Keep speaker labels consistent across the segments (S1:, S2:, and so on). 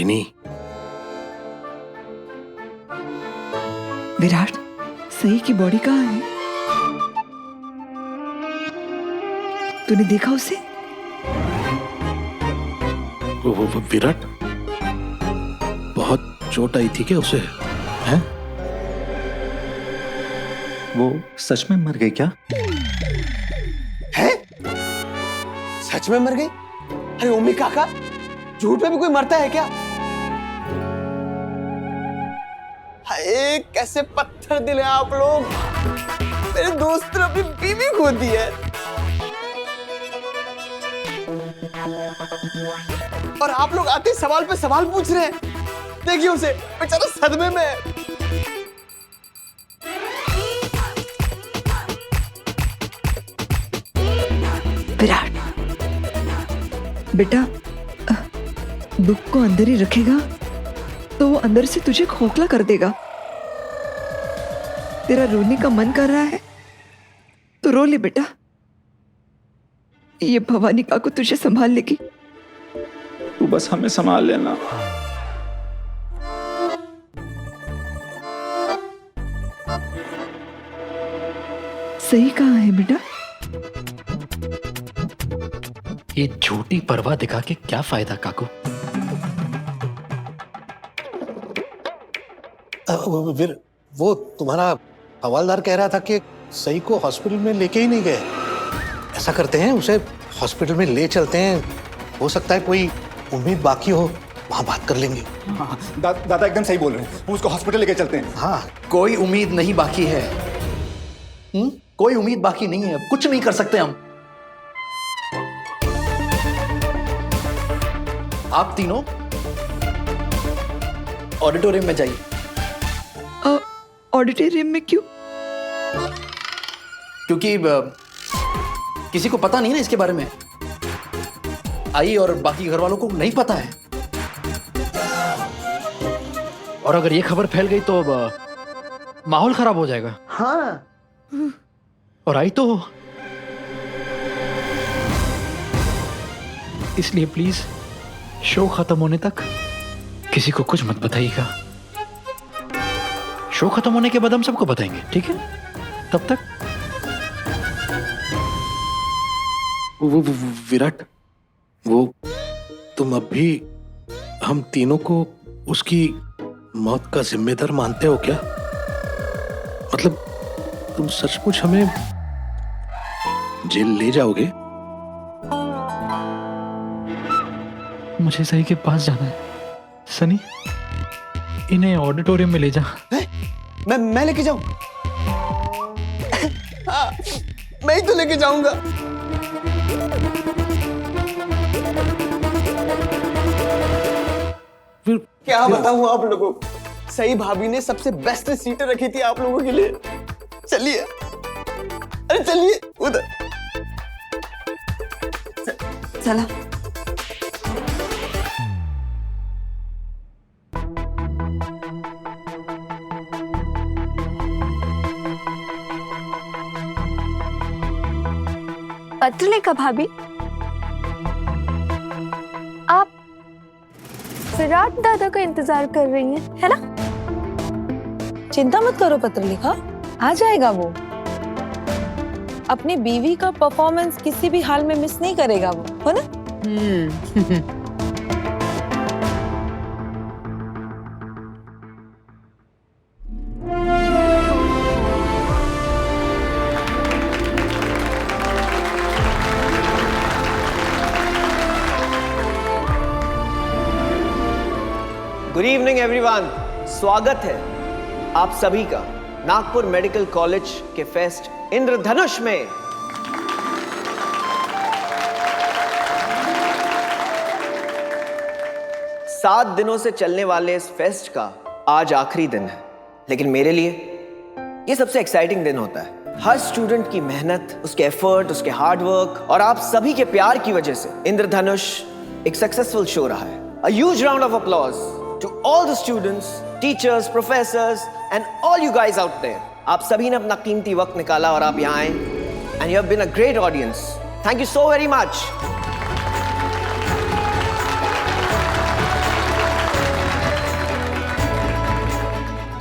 S1: रोहिणी,
S2: विराट, सही की बॉडी कहाँ है? तूने देखा उसे?
S1: वो विराट, बहुत चोट आई थी क्या उसे? हैं?
S3: वो सच में मर गई क्या?
S4: है? सच में मर गई? अरे ओमी काका, झूठ में भी कोई मरता है क्या? हाय, कैसे पत्थर दिल है आप लोग। मेरे दोस्त ने अपनी बीवी खो दी है और आप लोग आते सवाल पे सवाल पूछ रहे हैं। देखिए उसे, बेचारा सदमे में है।
S2: विराट बेटा, बुक को अंदर ही रखेगा तो वो अंदर से तुझे खोखला कर देगा। तेरा रोने का मन कर रहा है तो रो ले बेटा, ये भवानी काकू तुझे संभाल लेगी।
S3: तू बस हमें संभाल लेना।
S2: सही कहाँ है बेटा?
S1: ये झूठी परवाह दिखा के क्या फायदा काकू?
S5: वो तुम्हारा हवालदार कह रहा था कि सही को हॉस्पिटल में लेके ही नहीं गए। ऐसा करते हैं, उसे हॉस्पिटल में ले चलते हैं, हो सकता है कोई उम्मीद बाकी हो, वहां बात कर लेंगे।
S6: हाँ, दादा एकदम सही बोल रहे हैं, हम उसको हॉस्पिटल लेके चलते हैं।
S5: हाँ,
S7: कोई उम्मीद नहीं बाकी है। कोई उम्मीद बाकी नहीं है, कुछ नहीं कर सकते हम। आप तीनों ऑडिटोरियम में जाइए।
S2: ऑडिटोरियम में क्यों?
S7: क्योंकि किसी को पता नहीं ना इसके बारे में। आई और बाकी घर वालों को नहीं पता है,
S1: और अगर ये खबर फैल गई तो माहौल खराब हो जाएगा।
S7: हाँ।
S1: और आई तो इसलिए प्लीज शो खत्म होने तक किसी को कुछ मत बताइएगा। शो खत्म होने के बाद हम सबको बताएंगे, ठीक है? तब तक
S5: वो विराट, वो तुम अब भी हम तीनों को उसकी मौत का जिम्मेदार मानते हो क्या? मतलब तुम सचमुच हमें जेल ले जाओगे?
S1: मुझे सही के पास जाना है। सनी, इन्हें ऑडिटोरियम में ले जा।
S4: मैं लेके जाऊं? हाँ, मैं ही तो लेके जाऊंगा।
S5: फिर
S4: क्या बताऊं आप लोगों को, सही भाभी ने सबसे बेस्ट सीटें रखी थी आप लोगों के लिए। चलिए, अरे चलिए उधर।
S2: चला।
S8: पत्रलेखा भाभी, आप विराट दादा का इंतजार कर रही हैं, है ना?
S9: चिंता मत करो पत्रलेखा, आ जाएगा वो। अपनी बीवी का परफॉर्मेंस किसी भी हाल में मिस नहीं करेगा वो, है ना?
S4: गुड इवनिंग एवरीवन, स्वागत है आप सभी का नागपुर मेडिकल कॉलेज के फेस्ट इंद्रधनुष में। सात दिनों से चलने वाले इस फेस्ट का आज आखिरी दिन है, लेकिन मेरे लिए ये सबसे एक्साइटिंग दिन होता है। हर स्टूडेंट की मेहनत, उसके एफर्ट, उसके हार्ड वर्क और आप सभी के प्यार की वजह से इंद्रधनुष एक सक्सेसफुल शो रहा है। A huge round of applause to all the students, teachers, professors and all you guys out there. आप सभी ने अपना कीमती वक्त निकाला और आप यहाँ आए and you have been a great audience. Thank you so very much.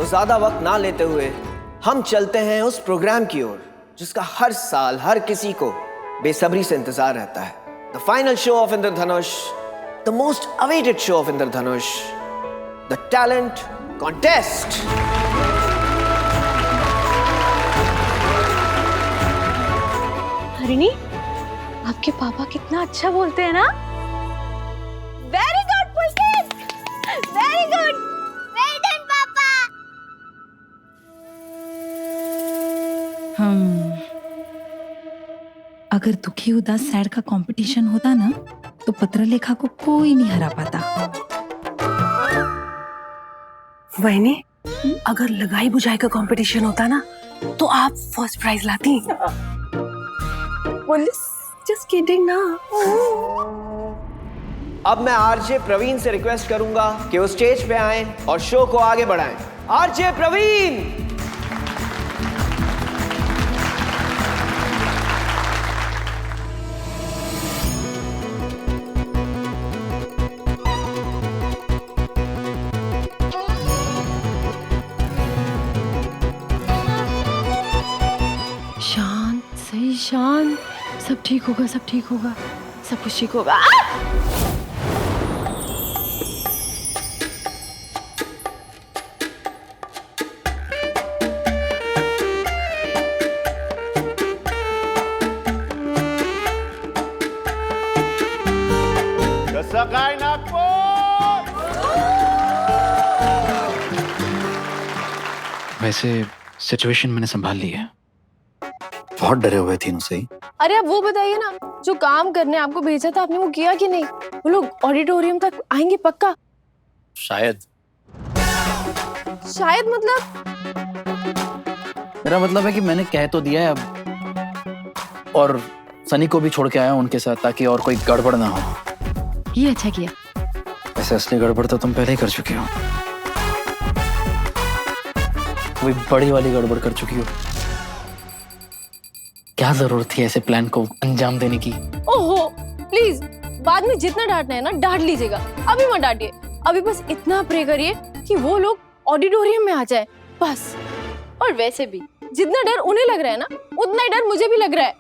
S4: तो ज्यादा वक्त ना लेते हुए हम चलते हैं उस प्रोग्राम की ओर जिसका हर साल हर किसी को बेसब्री से इंतजार रहता है। The final show of Indradhanush, the most awaited show of Indradhanush, the talent contest.
S8: Harini, आपके पापा कितना अच्छा बोलते हैं ना। Very good Pulkit, very good, well done पापा।
S2: अगर दुखी उदास सैड का कंपटीशन होता ना तो पत्रलेखा को कोई नहीं हरा पाता।
S9: वहीनी, अगर लगाई बुझाई का कंपटीशन होता ना तो आप फर्स्ट प्राइज लाती। जस्ट किडिंग ना।
S4: अब मैं आरजे प्रवीण से रिक्वेस्ट करूंगा कि वो स्टेज पे आएं और शो को आगे बढ़ाएं। आरजे प्रवीण।
S8: शांत, सही शांत, सब ठीक होगा, सब ठीक होगा, सब कुछ ठीक होगा।
S1: वैसे सिचुएशन मैंने संभाल ली है।
S7: बहुत डरे हुए थे सही।
S8: अरे आप वो बताइए ना, जो काम करने आपको भेजा था आपने वो किया कि नहीं? वो लोग ऑडिटोरियम तक आएंगे पक्का?
S7: शायद।
S8: शायद मतलब?
S7: मेरा मतलब है कि मैंने कह तो दिया है अब, और सनी को भी छोड़ के आया उनके साथ ताकि और कोई गड़बड़ ना हो।
S8: ये अच्छा किया।
S7: वैसे असली गड़बड़ तो तुम पहले ही कर चुके हो, कोई बड़ी वाली गड़बड़ कर चुकी हो। क्या जरूरत थी ऐसे प्लान को अंजाम देने की?
S8: ओहो, प्लीज बाद में जितना डांटना है ना डांट लीजिएगा, अभी मत डांटिए। अभी बस इतना प्रे करिए कि वो लोग ऑडिटोरियम में आ जाए, बस। और वैसे भी जितना डर उन्हें लग रहा है ना उतना ही डर मुझे भी लग रहा है।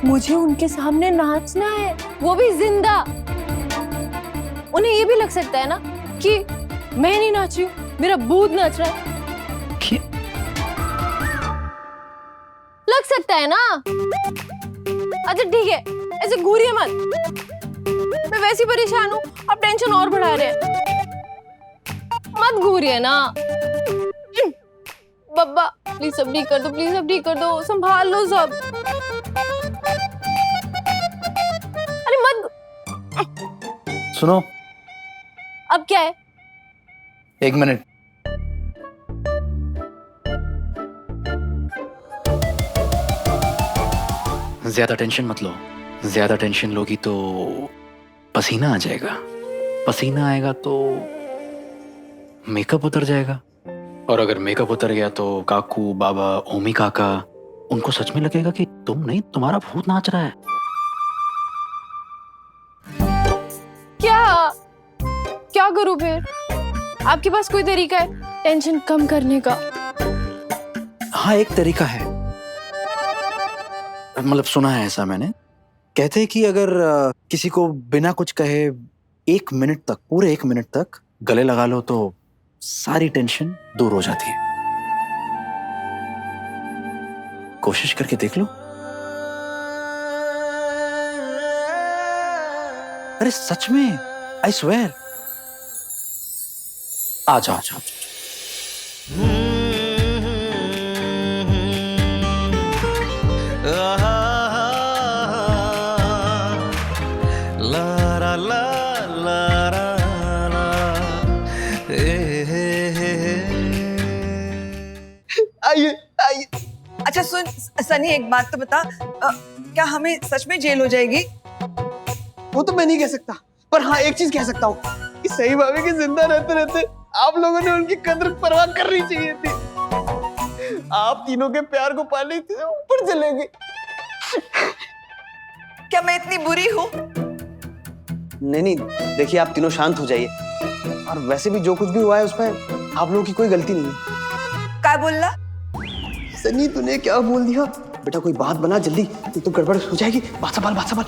S8: मुझे उनके सामने नाचना है, वो भी जिंदा। उन्हें ये भी लग सकता है ना कि मैं नहीं नाची हूँ, मेरा भूत नाच रहा है। लग सकता है ना? अच्छा ठीक है, ऐसे घूरिए मत। मैं वैसे ही परेशान हूँ, आप टेंशन और बढ़ा रहे हैं। मत घूरिए ना। बब्बा प्लीज सब ठीक कर दो, प्लीज सब ठीक कर दो, संभाल लो सब। अरे मत।
S7: सुनो,
S8: अब क्या है?
S7: 1 मिनट।
S1: ज्यादा टेंशन मत लो। ज्यादा टेंशन लोगी तो पसीना आ जाएगा, पसीना आएगा तो मेकअप उतर जाएगा, और अगर मेकअप उतर गया तो काकू, बाबा, ओमी काका, उनको सच में लगेगा कि तुम नहीं, तुम्हारा भूत नाच रहा है।
S8: क्या क्या करूं फिर? आपके पास कोई तरीका है टेंशन कम करने का?
S7: हाँ, एक तरीका है। मतलब सुना है ऐसा मैंने, कहते हैं कि अगर किसी को बिना कुछ कहे 1 मिनट तक, पूरे 1 मिनट तक गले लगा लो तो सारी टेंशन दूर हो जाती है। कोशिश करके देख लो। अरे सच में, आई स्वेयर। आ जाओ, आ जाओ।
S2: आइए आइए। अच्छा सुन सनी, एक बात तो बता, क्या हमें सच में जेल हो जाएगी?
S10: वो तो मैं नहीं कह सकता, पर हाँ एक चीज कह सकता हूँ कि सही भाभी के जिंदा रहते रहते आप लोगों ने उनकी कदर परवाह करनी चाहिए थी। आप तीनों के प्यार को पाने के ऊपर चले गए।
S2: क्या मैं इतनी बुरी हूँ?
S10: नहीं नहीं, देखिए आप तीनों शांत हो जाइए। और वैसे भी जो कुछ भी हुआ है उसमें आप लोगों की कोई गलती नहीं है।
S2: क्या बोल रहा?
S10: सनी तूने क्या बोल दिया? बेटा कोई बात बना जल्दी, तो गड़बड़ हो जाएगी। बात संभाल।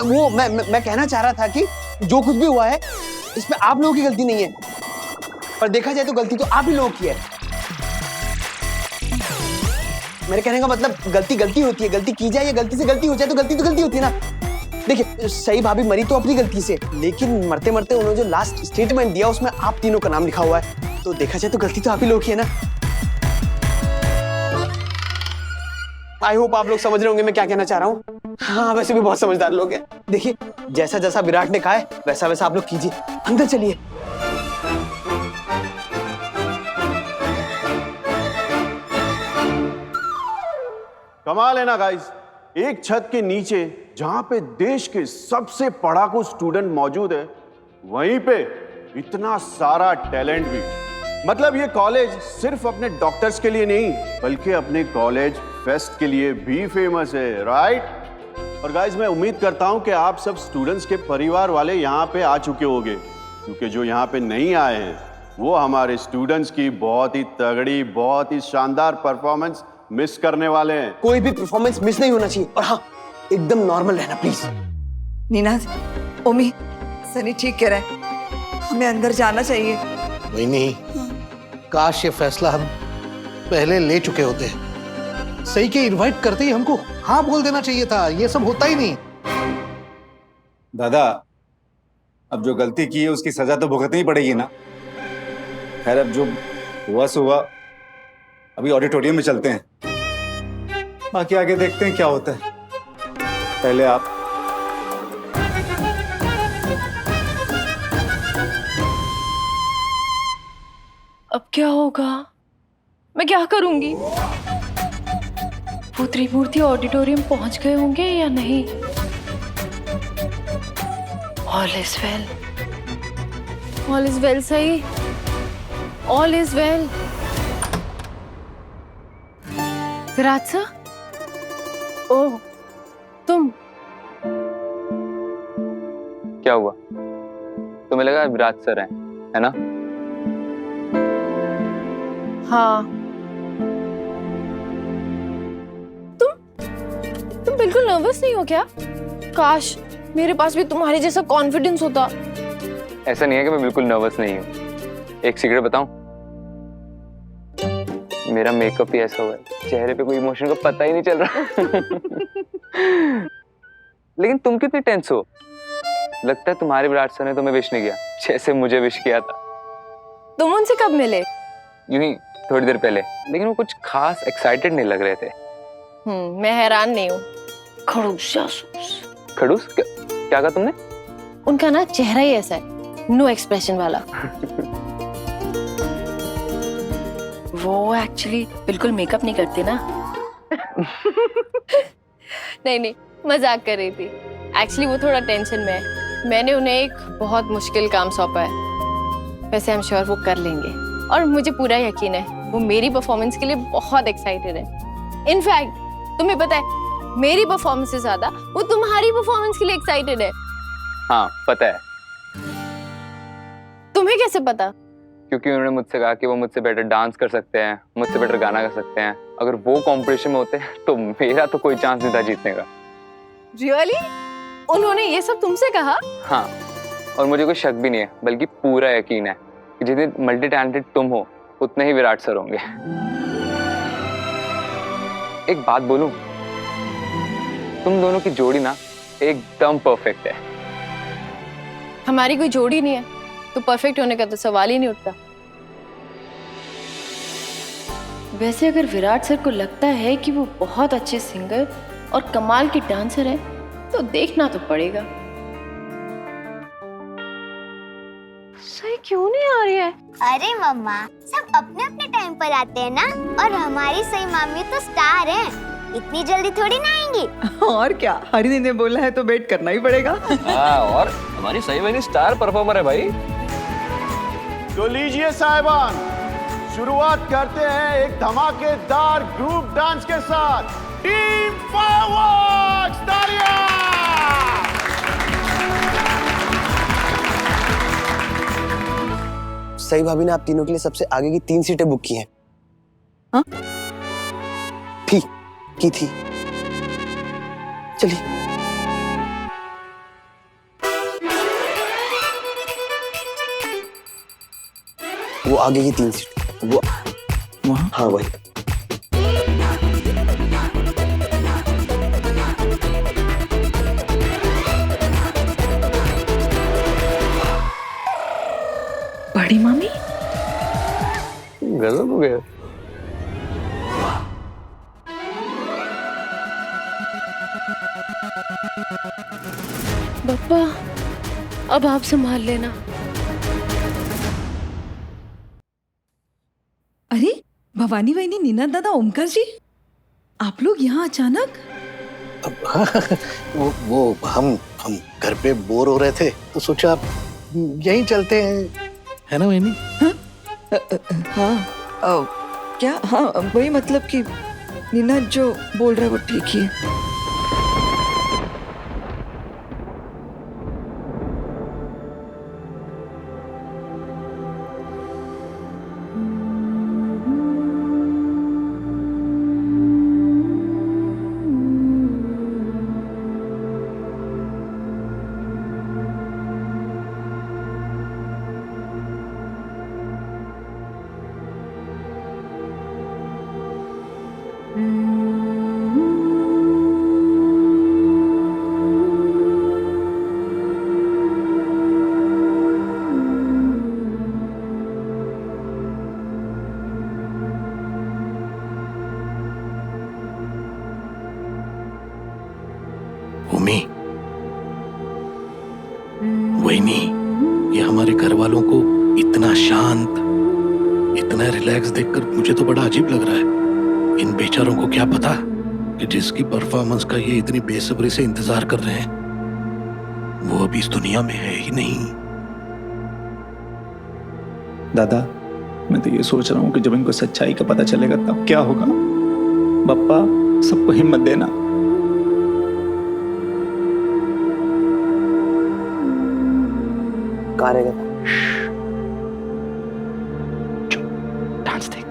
S10: वो मैं कहना चाह रहा था कि जो कुछ भी हुआ है इसमें आप लोगों की गलती नहीं है, पर देखा जाए तो गलती तो आप ही लोगों की है। मेरे कहने का मतलब गलती होती है, गलती की जाए या गलती से गलती हो जाए तो गलती होती है ना। देखिए सही भाभी मरी तो अपनी गलती से, लेकिन मरते मरते उन्होंने जो लास्ट स्टेटमेंट दिया उसमें आप तीनों का नाम लिखा हुआ है, तो देखा जाए तो गलती तो आप ही लोगों की है ना। आई होप आप लोग समझ रहे होंगे मैं क्या कहना चाह रहा हूँ। हाँ वैसे भी बहुत समझदार लोग हैं। देखिए जैसा जैसा विराट ने कहा है वैसा वैसा आप लोग कीजिए। अंदर चलिए।
S11: कमाल है ना गाइस, एक छत के नीचे जहां पे देश के सबसे पढ़ाकू स्टूडेंट मौजूद है, वहीं पे इतना सारा टैलेंट भी। मतलब ये कॉलेज सिर्फ अपने डॉक्टर्स के लिए नहीं बल्कि अपने कॉलेज फेस्ट के लिए भी फेमस है, राइट? और गाइस मैं उम्मीद करता हूं कि आप सब स्टूडेंट्स के परिवार वाले यहाँ पे आ चुके होंगे, क्योंकि जो यहाँ पे नहीं आए हैं वो हमारे स्टूडेंट्स की बहुत ही तगड़ी, बहुत ही शानदार परफॉर्मेंस मिस करने वाले हैं।
S10: कोई भी परफॉर्मेंस मिस नहीं होना चाहिए, और हाँ एकदम नॉर्मल रहना प्लीज।
S2: नीनाद, ओमी, सनी ठीक कह रहा है, हमें अंदर जाना चाहिए।
S5: वही नहीं, काश ये फैसला हम पहले ले चुके होते। सही के इनवाइट करते ही हमको हाँ बोल देना चाहिए था, ये सब होता ही नहीं।
S6: दादा अब जो गलती की है उसकी सजा तो भुगतनी ही पड़ेगी ना। खैर अब जो हुआ सो हुआ, अभी ऑडिटोरियम में चलते हैं, बाकी आगे देखते हैं क्या होता है। पहले आप
S8: अब क्या होगा? मैं क्या करूंगी? वो त्रिमूर्ति ऑडिटोरियम पहुंच गए होंगे या नहीं? All is well, all is well. सही, all is well. Virat sir, oh तुम।
S12: क्या हुआ? तुम्हें लगा विराट सर हैं, है ना?
S8: हाँ, तुम बिल्कुल नर्वस नहीं हो क्या? काश मेरे पास भी तुम्हारे जैसा कॉन्फिडेंस होता।
S12: ऐसा नहीं है कि मैं बिल्कुल नर्वस नहीं हूँ। एक सीक्रेट बताऊं? मेरा मेकअप ही ऐसा हुआ है, चेहरे पे कोई इमोशन का पता ही नहीं चल रहा। लेकिन तुम कितनी टेंस हो? लगता है तुम्हारे विराट सर ने तुम्हें विश नहीं किया जैसे मुझे विश किया था।
S8: तुम उनसे कब मिले?
S12: यूं ही थोड़ी देर पहले, लेकिन वो कुछ खास एक्साइटेड नहीं लग रहे थे।
S8: मैं हैरान नहीं हूँ। खड़ूस जासूस।
S12: खड़ूस? क्या कहा तुमने?
S8: उनका ना चेहरा ही ऐसा है, नो एक्सप्रेशन वाला। वो एक्चुअली बिल्कुल मेकअप नहीं करते ना। नहीं, मजाक कर रही थी। एक्चुअली वो थोड़ा टेंशन में है। मैंने उन्हें एक बहुत मुश्किल काम सौंपा है। वैसे आई एम श्योर वो कर लेंगे, और मुझे पूरा यकीन है वो मेरी परफॉर्मेंस के लिए बहुत एक्साइटेड है। इनफैक्ट तुम्हें पता है, मेरी परफॉर्मेंस से ज्यादा वो तुम्हारी परफॉर्मेंस के लिए एक्साइटेड है।
S12: हाँ पता है।
S8: तुम्हें कैसे पता?
S12: क्योंकि उन्होंने मुझसे कहा कि वो मुझसे बेटर डांस कर सकते हैं, मुझसे बेटर गाना कर सकते हैं। अगर वो कंपटीशन में होते तो मेरा तो कोई चांस नहीं था जीतने का।
S8: रियली? उन्होंने ये सब तुमसे कहा?
S12: हाँ, और मुझे कोई शक भी नहीं है, बल्कि पूरा यकीन है कि जितने मल्टी टैलेंटेड तुम हो उतने ही विराट सर होंगे। एक बात बोलूं, तुम दोनों की जोड़ी ना एकदम परफेक्ट है।
S8: हमारी कोई जोड़ी नहीं है तो परफेक्ट होने का तो सवाल ही नहीं उठता। वैसे अगर विराट सर को लगता है कि वो बहुत अच्छे सिंगर और कमाल की डांसर है तो देखना तो पड़ेगा। सही क्यों नहीं आ रही है?
S13: अरे मम्मा, सब अपने अपने टाइम पर आते हैं ना, और हमारी सही मामी तो स्टार हैं, इतनी जल्दी थोड़ी ना आएंगी।
S2: और क्या, हरिनी ने बोला है तो वेट करना ही पड़ेगा।
S14: हाँ, और हमारी सही बहनी स्टार परफॉर्मर है भाई।
S11: तो लीजिए साहिबान, शुरुआत करते हैं एक धमाकेदार ग्रुप डांस के साथ। टीम फायरवर्क्स, तालियां!
S10: सही भाभी ने आप तीनों के लिए सबसे आगे की 3 सीटें बुक की हैं।
S2: हाँ?
S10: की थी। चलिए। वो आगे की 3 सीट, वो
S7: वहाँ?
S10: हाँ वही।
S2: बड़ी मामी
S14: गजब हो गया।
S8: बप्पा अब आप संभाल लेना।
S2: अरे भवानी वहीनी, नीना दादा, ओमकार जी, आप लोग यहाँ अचानक?
S5: वो हम घर पे बोर हो रहे थे तो सोचा यहीं चलते हैं, है ना वहीनी?
S2: हाँ क्या? हाँ वही, मतलब कि नीना जो बोल रहा है वो ठीक ही है।
S5: उमी, वहीनी, ये हमारे घर वालों को इतना शांत, इतना रिलैक्स देखकर मुझे तो बड़ा अजीब लग रहा है। इन बेचारों को क्या पता कि जिसकी परफॉर्मेंस का ये इतनी बेसब्री से इंतजार कर रहे हैं वो अभी इस दुनिया में है ही नहीं।
S3: दादा, मैं तो ये सोच रहा हूँ कि जब इनको सच्चाई का पता चलेगा तब क्या होगा। बप्पा, सबको हिम्मत देना।
S10: कहाँ रहेगा?
S1: डांस देख।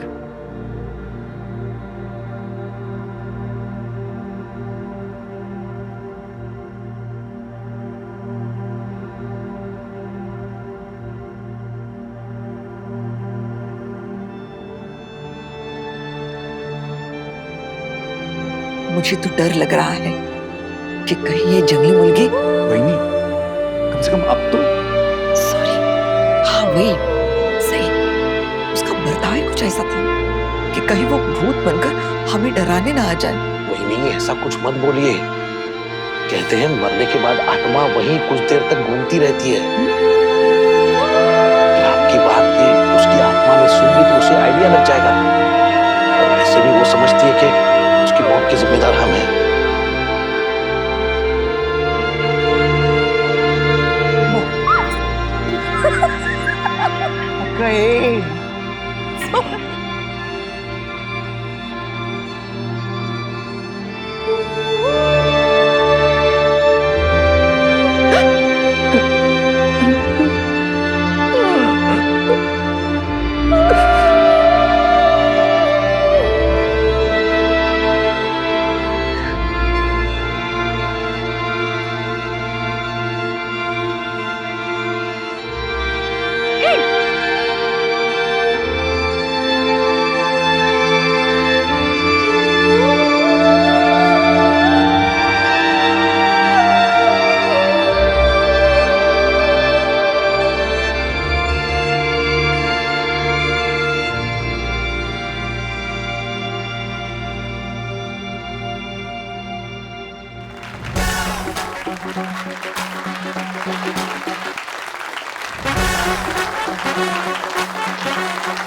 S2: मुझे तो डर लग रहा है कि कहीं ये जंगली मुर्गी।
S3: वहीनी, कम से कम अब तो।
S2: सॉरी, हाँ वही सही, उसका बर्ताव ही कुछ ऐसा था कि कहीं वो भूत बनकर हमें डराने ना आ जाए।
S5: वहीनी, ऐसा कुछ मत बोलिए। कहते हैं मरने के बाद आत्मा वहीं कुछ देर तक घूमती रहती है। आपकी बात की उसकी आत्मा ने सुनी तो उसे आइडिया लग जाएगा, और वैसे भी वो समझती है कि उसकी मौत के जिम्मेदार हम हैं।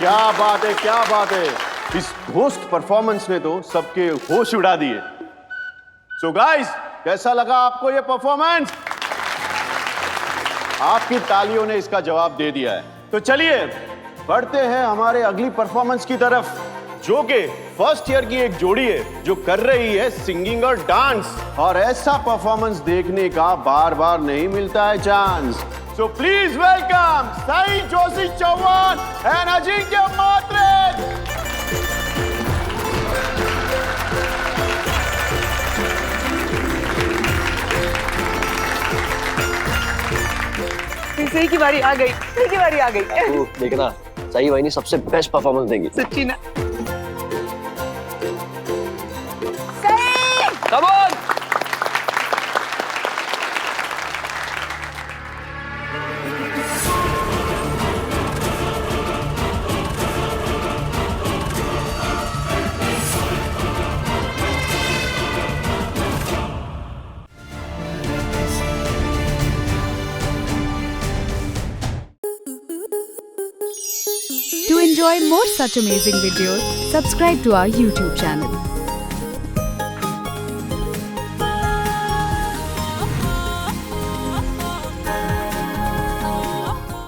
S11: क्या बात है, क्या बात है। इस घोस्ट परफॉर्मेंस ने तो सबके होश उड़ा दिए। सो गाइस, कैसा लगा आपको ये परफॉर्मेंस? आपकी तालियों ने इसका जवाब दे दिया है। तो चलिए बढ़ते हैं हमारे अगली परफॉर्मेंस की तरफ, जो कि फर्स्ट ईयर की एक जोड़ी है जो कर रही है सिंगिंग और डांस। और ऐसा परफॉर्मेंस देखने का बार बार नहीं मिलता है chance. So please welcome Sai Joshi Chauhan and Ajinkya Matre.
S2: सही की बारी आ गई, सही की बारी आ गई।
S14: तू देखना सही वही सबसे बेस्ट परफॉर्मेंस देंगी।
S2: सच्ची ना?
S14: Come on!
S15: To enjoy more such amazing videos, subscribe to our YouTube channel.